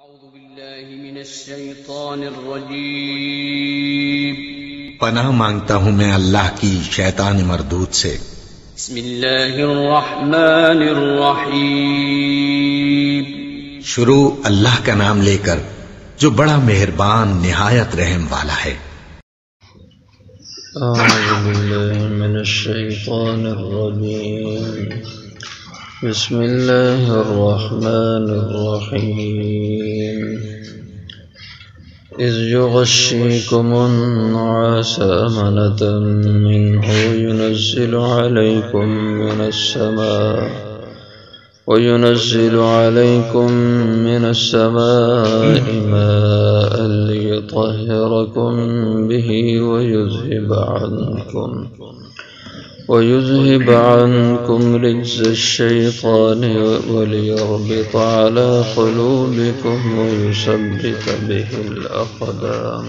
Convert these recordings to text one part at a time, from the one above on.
أعوذ بالله من الشيطان الرجيم پناہ مانگتا ہوں میں اللہ کی شیطان مردود سے۔ بسم الله الرحمن الرحيم شروع اللہ کا نام لے کر جو بڑا مہربان نہایت رحم والا ہے۔ أعوذ بالله من الشيطان الرجيم بسم الله الرحمن الرحيم إذ يغشيكم النعاس أمنة منه وينزل عليكم من السماء ماء ليطهركم به ويذهب عنكم رجز الشيطان وليربط على قلوبكم ويثبت به الأقدام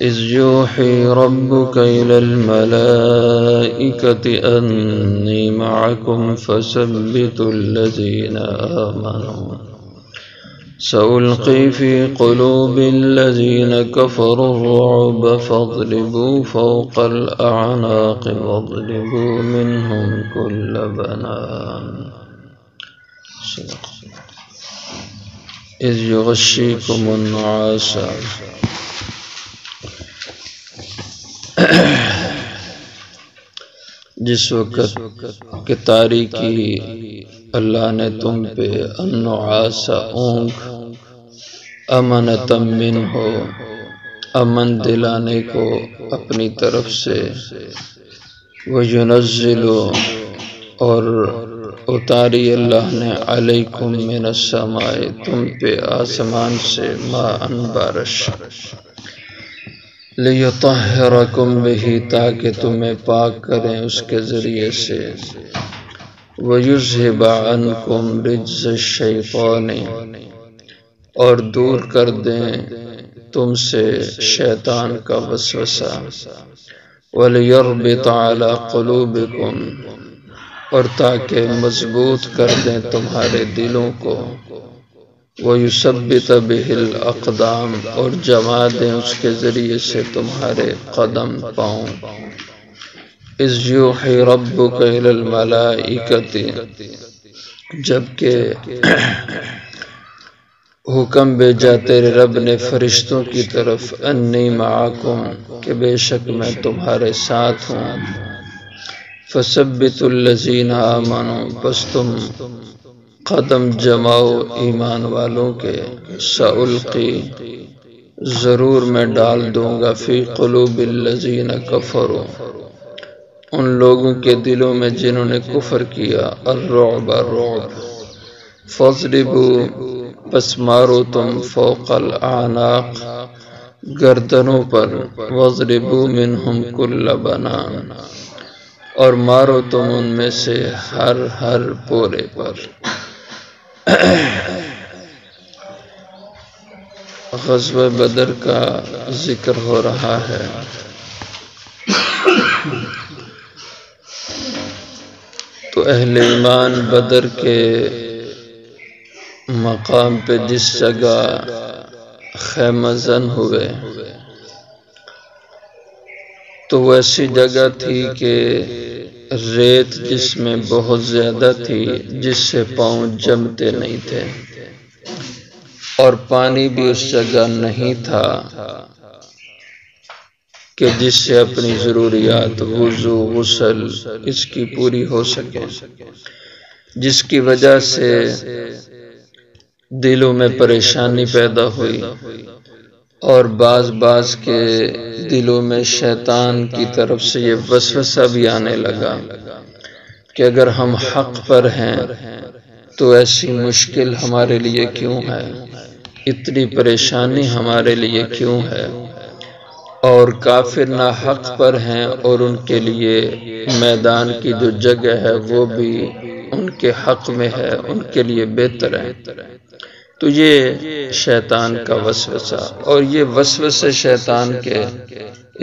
إذ يوحي ربك إلى الملائكة أني معكم فثبتوا الذين آمنوا سألقي في قلوب الذين كفروا الرعب فاضربوا فوق الأعناق واضربوا منهم كل بنان إذ يغشيكم النعاس جس وقت کہ تاریکی اللہ نے تم پہ النعاس اونگ امنۃ منہ امن دلانے کو اپنی طرف سے وینزل اور اتاری اللہ نے علیکم من السماء تم پہ آسمان سے ماء بارش لیطہرکم بہ تاکہ تمہیں پاک کریں اس کے ذریعے سے وَيُذْهِبَ عَنْكُمْ رِجْزَ الشَّيْطَانِ اور دور کر دیں تم سے شیطان کا وسوسہ وَلِيَرْبِطَ عَلَى قُلُوبِكُمْ اور تاکہ مضبوط کر دیں تمہارے دلوں کو وَيُثَبِّتَ بِهِ الْأَقْدَامِ اور جما دیں اس کے ذریعے سے تمہارے قدم پاؤں اِذْ يُوحِي رَبُّكَ إِلَى الْمَلَائِكَةِ جبکہ حکم بھیجا تیرے رب نے فرشتوں کی طرف انی معاکم کہ بے شک میں تمہارے ساتھ ہوں فَثَبِّتُوا الَّذِينَ آمَنُوا بس تم قدم جماؤ ایمان والوں کے سألقی ضرور میں ڈال دوں گا فی قلوب الذین کفروا ان لوگوں کے دلوں میں جنہوں نے کفر کیا الرعب فاضربوا پس مارو تم فوق الاعناق گردنوں پر واضربوا منہم کل بنان اور مارو تم ان میں سے ہر پورے پر غزوہ بدر کا ذکر ہو رہا ہے۔ تو اہل ایمان بدر کے مقام پہ جس جگہ خیمہ زن ہوئے تو وہ ایسی جگہ تھی کہ ریت جس میں بہت زیادہ تھی جس سے پاؤں جمتے نہیں تھے اور پانی بھی اس جگہ نہیں تھا کہ جس سے اپنی ضروریات وضو غسل اس کی پوری ہو سکے جس کی وجہ سے دلوں میں پریشانی پیدا ہوئی اور بعض کے دلوں میں شیطان کی طرف سے یہ وسوسہ بھی آنے لگا کہ اگر ہم حق پر ہیں تو ایسی مشکل ہمارے لیے کیوں ہے، اتنی پریشانی ہمارے لیے کیوں ہے، اور کافر نہ حق پر ہیں اور ان کے لیے میدان کی جو جگہ ہے وہ بھی ان کے حق میں ہے، ان کے لیے بہتر ہے۔ تو یہ شیطان کا وسوسہ اور یہ وسوسے شیطان کے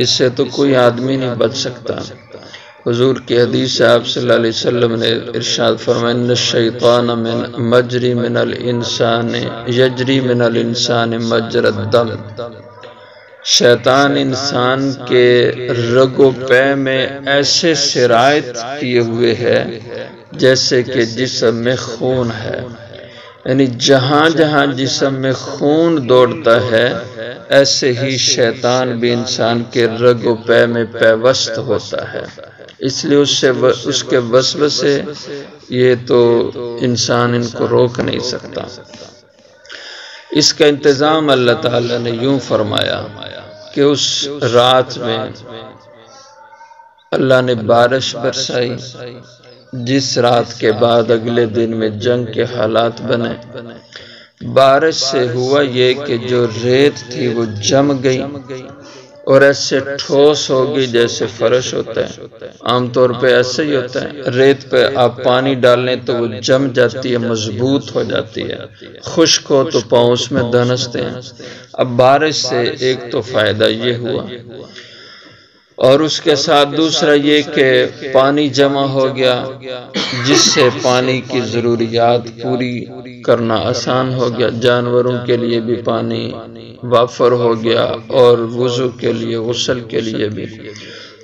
اس سے تو کوئی آدمی نہیں بچ سکتا۔ حضور کی حدیث سے آپ صلی اللہ علیہ وسلم نے ارشاد فرمایا ان الشیطان یجری من الانسان مجری الدم، شیطان انسان کے رگ و پے میں ایسے سرایت کیے ہوئے ہے جیسے کہ جسم میں خون ہے، یعنی جہاں جہاں جسم میں خون دوڑتا ہے ایسے ہی شیطان بھی انسان کے رگ و پے میں پیوست ہوتا ہے، اس لیے اس کے وسوسے یہ تو انسان ان کو روک نہیں سکتا۔ اس کا انتظام اللہ تعالیٰ نے یوں فرمایا کہ اس رات میں اللہ نے بارش برسائی، جس رات کے بعد اگلے دن میں جنگ کے حالات بنے۔ بارش سے ہوا یہ کہ جو ریت تھی وہ جم گئی اور ایسے ٹھوس ہوگی جیسے فرش ہوتا ہے، عام طور پہ ایسے ہی ہوتا ہے، ریت پہ آپ پانی ڈالیں تو وہ جم جاتی ہے، مضبوط ہو جاتی ہے، خشک ہو تو پاؤں اس میں دھنستے ہیں۔ اب بارش سے ایک تو فائدہ یہ ہوا اور اس کے ساتھ دوسرا یہ کہ پانی جمع ہو گیا، جس سے پانی کی ضروریات پوری کرنا آسان ہو گیا، جانوروں کے لیے بھی پانی وافر ہو گیا اور وضو کے لیے، غسل کے لیے بھی۔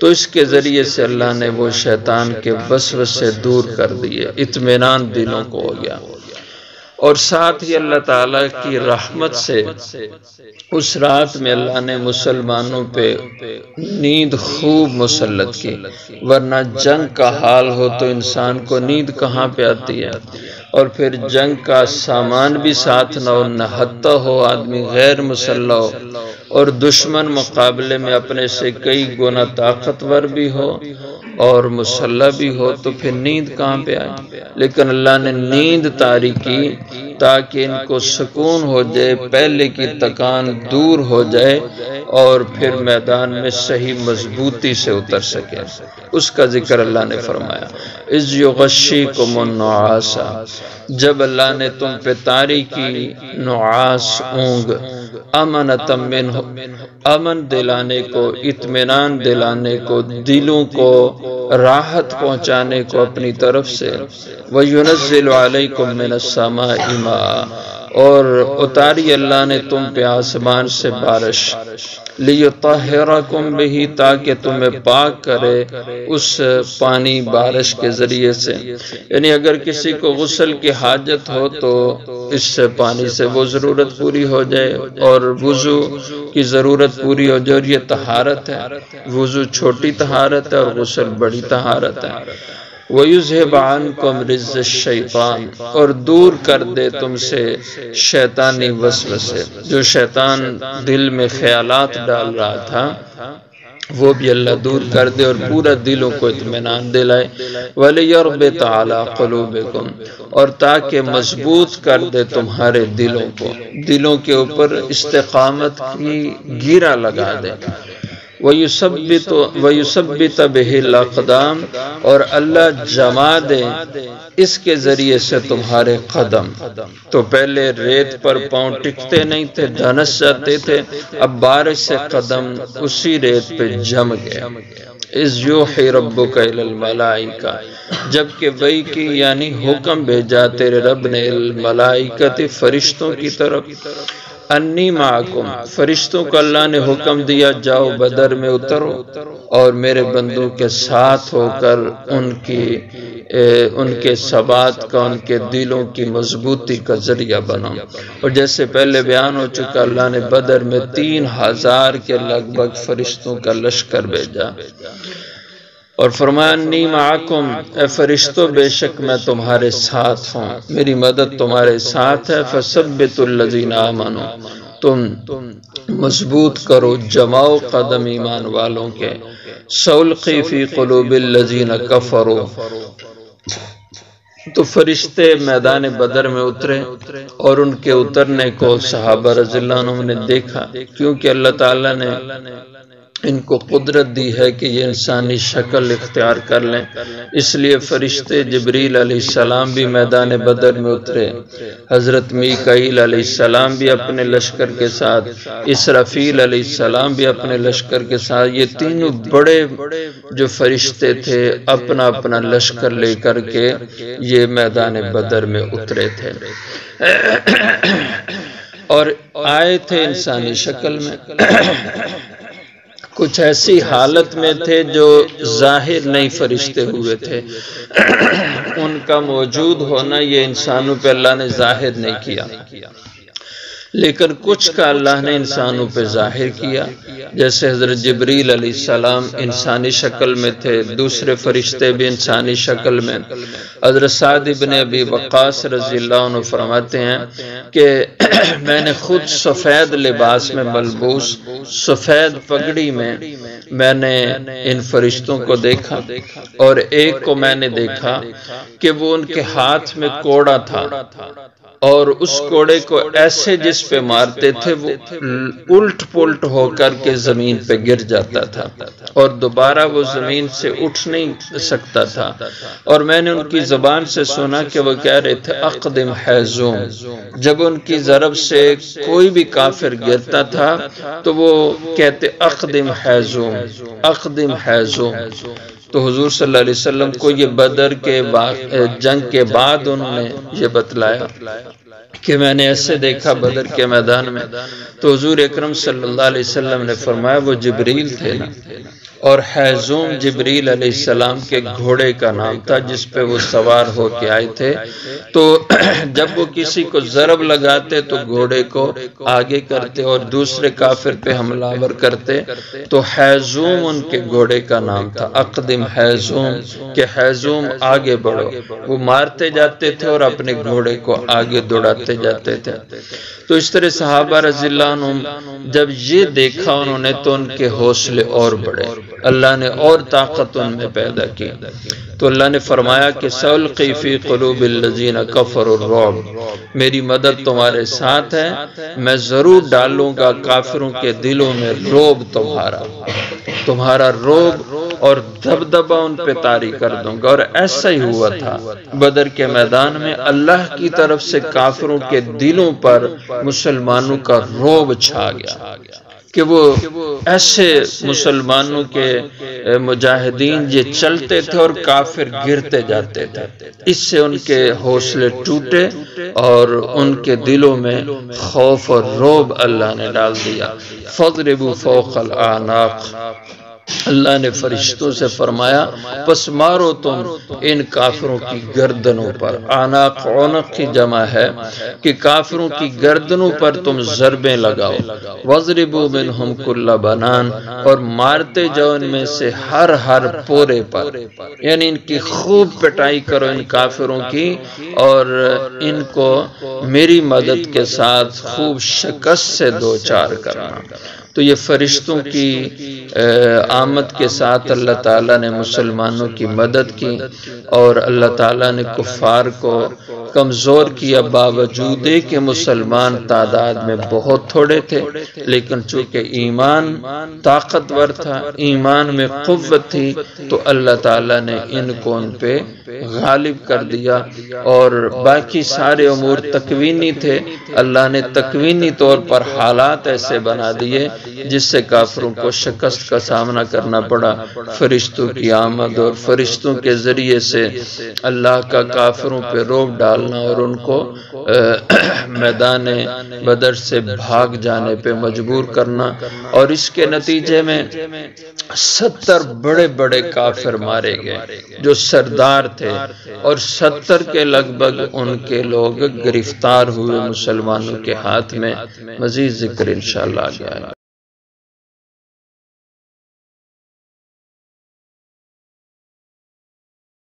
تو اس کے ذریعے سے اللہ نے وہ شیطان کے وسوسے دور کر دیے، اطمینان دلوں کو ہو گیا، اور ساتھ ہی اللہ تعالیٰ کی رحمت سے اس رات میں اللہ نے مسلمانوں پہ نیند خوب مسلط کی، ورنہ جنگ کا حال ہو تو انسان کو نیند کہاں پہ آتی ہے، اور پھر جنگ کا سامان بھی ساتھ نہ ہو، نہتا ہو، آدمی غیر مسلح ہو اور دشمن مقابلے میں اپنے سے کئی گنا طاقتور بھی ہو اور مسلح بھی ہو، تو پھر نیند کہاں پہ آئے؟ لیکن اللہ نے نیند طاری کی تاکہ ان کو سکون ہو جائے، پہلے کی تکان دور ہو جائے اور پھر میدان میں صحیح مضبوطی سے اتر سکے۔ اس کا ذکر اللہ نے فرمایا اذ یغشیکم النعاس، جب اللہ نے تم پہ طاری کی نعاس، اونگ، امنۃ منہ، امن دلانے کو، اطمینان دلانے کو، دلوں کو راحت پہنچانے کو اپنی طرف سے، وَيُنَزِّلُ عَلَيْكُم مِّنَ السَّمَاءِ مَاءً، اور اتاری اللہ نے تم پہ آسمان سے بارش، لِيُطَهِّرَكُم بِهِ، تاکہ تمہیں پاک کرے اس پانی بارش کے ذریعے سے، یعنی اگر کسی کو غسل کی حاجت ہو تو اس سے پانی سے وہ ضرورت پوری ہو جائے، اور وضو کی ضرورت پوری ہو جائے، اور یہ طہارت ہے، وضو چھوٹی طہارت ہے اور غسل بڑی طہارت ہے۔ وَيُذْهِبْ عَنْكُمْ رِجْزَ الشَّيْطَانِ، اور دور کر دے تم سے شیطانی وسوسے، جو شیطان دل میں خیالات ڈال رہا تھا وہ بھی اللہ دور کر دے اور پورا دلوں کو اطمینان دلائے۔ وَلِيَرْبِطَ عَلَىٰ قُلُوبِكُمْ، اور تاکہ مضبوط کر دے تمہارے دلوں کو، دلوں کے اوپر استقامت کی گیرا لگا دے۔ وَيُثَبِّتَ بِهِ الْأَقْدَامَ، اور اللہ جما دے اس کے ذریعے سے تمہارے قدم، تو پہلے ریت پر پاؤں ٹکتے نہیں تھے، دھنس جاتے تھے، اب بارش سے قدم اسی ریت پہ جم گئے۔ اِذْ یوحی ربک الی الملائکہ، جبکہ وحی کی یعنی حکم بھیجا تیرے رب نے الملائکۃ فرشتوں کی طرف، انی معکم، فرشتوں کو اللہ نے حکم دیا جاؤ بدر میں اترو اور میرے بندوں کے ساتھ ہو کر ان کے ثبات کا، ان کے دلوں کی مضبوطی کا ذریعہ بناؤ۔ اور جیسے پہلے بیان ہو چکا، اللہ نے بدر میں 3000 کے لگ بھگ فرشتوں کا لشکر بھیجا اور فرمایا انی معکم، اے فرشتوں بے شک میں تمہارے ساتھ ہوں، میری مدد تمہارے ساتھ ہے۔ فثبتوا الذین آمنوا، تم مضبوط کرو، جماؤ قدم ایمان والوں کے۔ سألقی فی قلوب الذین کفروا، تو فرشتے میدان بدر میں اترے اور ان کے اترنے کو صحابہ رضی اللہ عنہ نے دیکھا، کیونکہ اللہ تعالیٰ نے ان کو قدرت دی ہے کہ یہ انسانی شکل اختیار کر لیں، اس لیے فرشتے جبریل علیہ السلام بھی میدان بدر میں اترے، حضرت میکائیل علیہ السلام بھی اپنے لشکر کے ساتھ، اسرافیل علیہ السلام بھی اپنے لشکر کے ساتھ، یہ تینوں بڑے جو فرشتے تھے اپنا اپنا لشکر لے کر کے یہ میدان بدر میں اترے تھے، اور آئے تھے انسانی شکل میں، کچھ ایسی حالت میں تھے جو ظاہر نہیں فرشتے ہوئے تھے، ان کا موجود ہونا یہ انسانوں پہ اللہ نے ظاہر نہیں کیا، لیکن کچھ کا اللہ نے انسانوں پہ ظاہر کیا، جیسے حضرت جبریل علیہ السلام انسانی شکل میں تھے، دوسرے فرشتے بھی انسانی شکل میں۔ حضرت سعد بن ابی وقاص رضی اللہ عنہ فرماتے ہیں کہ میں نے خود سفید لباس میں ملبوس سفید پگڑی میں نے ان فرشتوں کو دیکھا، اور ایک کو میں نے دیکھا کہ وہ ان کے ہاتھ میں کوڑا تھا، اور اس کوڑے کو ایسے جس پہ مارتے تھے وہ الٹ پلٹ ہو کر کے زمین پہ گر جاتا تھا، اور دوبارہ وہ زمین سے اٹھ نہیں سکتا تھا، اور میں نے ان کی زبان سے سنا کہ وہ کہہ رہے تھے اقدم حیزوم، جب ان کی ضرب سے کوئی بھی کافر گرتا تھا تو وہ کہتے اقدم حیزوم، اقدم حیزوم۔ تو حضور صلی اللہ علیہ وسلم کو یہ بدر کے جنگ کے بعد انہوں نے یہ بتلایا کہ میں نے ایسے دیکھا بدر کے میدان میں، تو حضور اکرم صلی اللہ علیہ وسلم نے فرمایا وہ جبریل تھے نا، اور حیزوم جبریل علیہ السلام کے گھوڑے کا نام تھا جس پہ وہ سوار ہو کے آئے تھے، تو جب وہ کسی کو ضرب لگاتے تو گھوڑے کو آگے کرتے اور دوسرے کافر پہ حملہ آور کرتے، تو حیزوم ان کے گھوڑے کا نام تھا، اقدم حیزوم، کہ حیزوم آگے بڑھو، وہ مارتے جاتے تھے اور اپنے گھوڑے کو آگے دوڑاتے جاتے تھے۔ تو اس طرح صحابہ رضی اللہ عنہم جب یہ دیکھا انہوں نے تو ان کے حوصلے اور بڑھے، اللہ نے اور طاقت ان میں پیدا کی، تو اللہ نے فرمایا کہ سألقی فی قلوب الذین کفروا الرعب، میری مدد تمہارے ساتھ ہے، میں ضرور ڈالوں گا کافروں کے دلوں میں رعب، تمہارا رعب اور دبدبہ ان پہ طاری کر دوں گا۔ اور ایسا ہی ہوا تھا بدر کے میدان میں، اللہ کی طرف سے کافروں کے دلوں پر مسلمانوں کا رعب چھا گیا کہ وہ ایسے مسلمانوں کے مجاہدین یہ چلتے تھے اور کافر گرتے جاتے تھے، اس سے ان کے حوصلے ٹوٹے اور ان کے دلوں میں خوف اور رعب اللہ نے ڈال دیا۔ فَاضْرِبُوا فَوْقَ الْأَعْنَاقِ، اللہ نے فرشتوں سے فرمایا پس مارو تم ان کافروں کی گردنوں پر، اعناق عنق کی جمع ہے کہ کافروں کی گردنوں پر تم ضربیں لگاؤ، وَاضْرِبُوا مِنْهُمْ كُلَّ بَنَانٍ، اور مارتے جاؤ ان میں سے ہر پورے پر، یعنی ان کی خوب پٹائی کرو ان کافروں کی، اور ان کو میری مدد کے ساتھ خوب شکست سے دوچار کرنا۔ تو یہ فرشتوں کی آمد کے ساتھ اللہ تعالیٰ نے مسلمانوں کی مدد کی، اور اللہ تعالیٰ نے کفار کو کمزور کیا، باوجود کہ مسلمان تعداد میں بہت تھوڑے تھے، لیکن چونکہ ایمان طاقتور تھا، ایمان میں قوت تھی، تو اللہ تعالیٰ نے ان کو ان پہ غالب کر دیا، اور باقی سارے امور تکوینی تھے، اللہ نے تکوینی طور پر حالات ایسے بنا دیے جس سے کافروں کو شکست کا سامنا کرنا پڑا۔ فرشتوں کی آمد اور فرشتوں کے ذریعے سے اللہ کا کافروں پہ رعب ڈالنا اور ان کو میدان بدر سے بھاگ جانے پہ مجبور کرنا، اور اس کے نتیجے میں 70 بڑے بڑے کافر مارے گئے جو سردار تھے، اور 70 کے لگ بھگ ان کے لوگ گرفتار ہوئے مسلمانوں کے ہاتھ میں۔ مزید ذکر انشاءاللہ آگے آئے۔